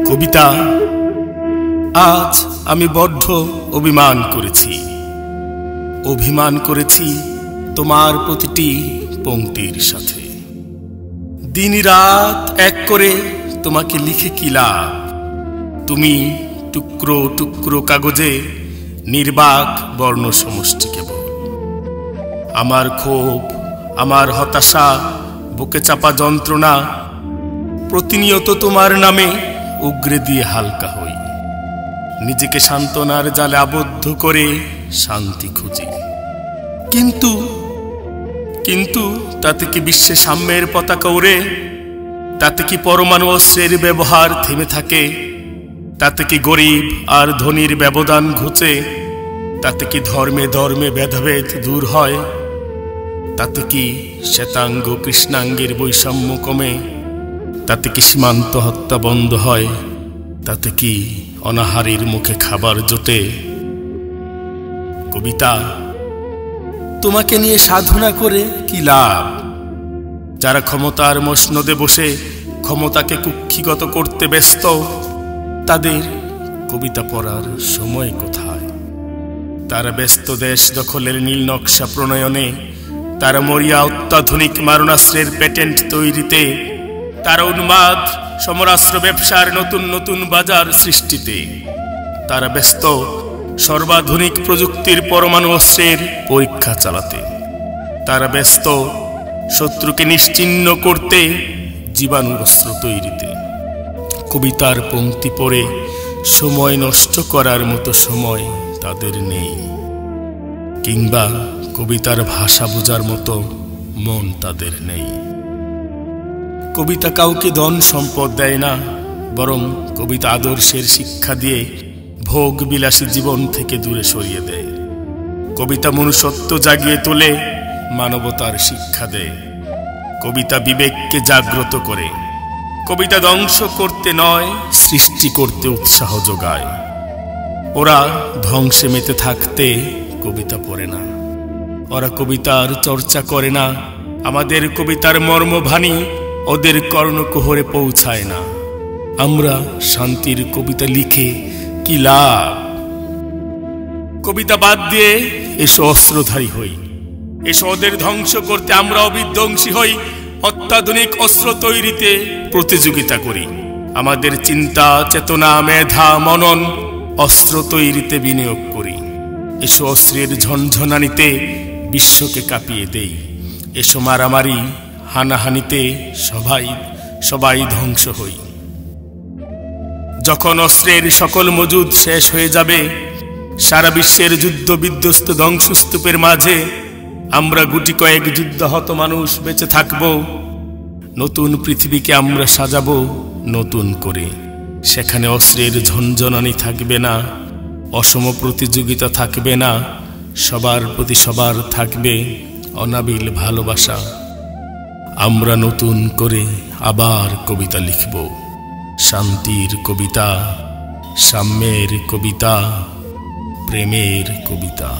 কবিতা, আজ আমি বড্ড অভিমান করেছি তোমার প্রতিটি পংক্তির সাথে। দিন রাত এক করে তোমাকে লিখে কি লাভ? তুমি টুকরো টুকরো কাগজে নির্বাক বর্ণ সমষ্টি কেবল। আমার ক্ষোভ, আমার হতাশা, বুকে চাপা যন্ত্রণা প্রতিনিয়ত তোমার নামে উগরে দিয়ে হালকা হই। নিজেকে সান্ত্বনার জালে আবদ্ধ করে শান্তি খুঁজি, কিন্তু তাতে কি বিশ্বে সাম্যের পতাকা ওড়ে? তাতে কি পরমাণু অস্ত্রের ব্যবহার থেমে থাকে? তাতে কি গরিব আর ধনীর ব্যবধান ঘুচে? তাতে কি ধর্মে ধর্মে ভেদাভেদ দূর হয়? তাতে কি শ্বেতাঙ্গ কৃষ্ণাঙ্গের বৈষম্য কমে? তাতে কি সীমান্ত হত্যা বন্ধ হয়? তাতে কি অনাহারীর মুখে খাবার জোটে? কবিতা, তোমাকে নিয়ে সাধনা করে কি লাভ? যারা ক্ষমতার মসনদে বসে ক্ষমতাকে কুক্ষিগত করতে ব্যস্ত, তাদের কবিতা পড়ার সময় কোথায়? তারা ব্যস্ত দেশ দখলের নীল নকশা প্রণয়নে, তারা মরিয়া অত্যাধুনিক মারণাস্ত্রের প্যাটেন্ট তৈরিতে, তারা উন্মাদ সমরাস্ত্র ব্যবসার নতুন নতুন বাজার সৃষ্টিতে, তারা ব্যস্ত সর্বাধুনিক প্রযুক্তির পরমাণু অস্ত্রের পরীক্ষা চালাতে, তারা ব্যস্ত শত্রুকে নিশ্চিহ্ন করতে জীবাণু অস্ত্র তৈরিতে। কবিতার পংক্তি পড়ে সময় নষ্ট করার মতো সময় তাদের নেই, কিংবা কবিতার ভাষা বোঝার মতো মন তাদের নেই। কবিতা কাউকে ধন সম্পদ দেয় না, বরং কবিতা আদর্শের শিক্ষা দিয়ে ভোগ বিলাসী জীবন থেকে দূরে সরিয়ে দেয়। কবিতা মনুষ্যত্ব জাগিয়ে তোলে, মানবতার শিক্ষা দেয়। কবিতা বিবেককে জাগ্রত করে। কবিতা ধ্বংস করতে নয়, সৃষ্টি করতে উৎসাহ যোগায়। ওরা ধ্বংসে মেতে থাকতে কবিতা পড়ে না, ওরা কবিতার চর্চা করে না। আমাদের কবিতার মর্মভানি ওদের কর্ণকুহরে পৌঁছায় না। আমরা শান্তির কবিতা লিখে কি লাভ? কবিতা বাদ দিয়ে এসো অস্ত্রধারী হই, এসো ওদের ধ্বংস করতে আমরাও বিধ্বংসী হই। অত্যাধুনিক অস্ত্র তৈরিতে প্রতিযোগিতা করি। আমাদের চিন্তা, চেতনা, মেধা, মনন অস্ত্র তৈরিতে বিনিয়োগ করি। এসো অস্ত্রের ঝনঝনানিতে বিশ্বকে কাঁপিয়ে দেই। এসো মারামারি হানাহানিতে সবাই ধ্বংস হই। যখন অস্ত্রের সকল মজুদ শেষ হয়ে যাবে, সারা বিশ্বের যুদ্ধ বিধ্বস্ত ধ্বংসস্তূপের মাঝে আমরা গুটি কয়েক যুদ্ধাহত মানুষ বেঁচে থাকব। নতুন পৃথিবীকে আমরা সাজাবো নতুন করে। সেখানে অস্ত্রের ঝনঝনানি থাকবে না, অসম প্রতিযোগিতা থাকবে না, সবার প্রতি সবার থাকবে অনাবিল ভালোবাসা। আমরা নতুন করে আবার কবিতা লিখব, শান্তির কবিতা, সাম্যের কবিতা, প্রেমের কবিতা।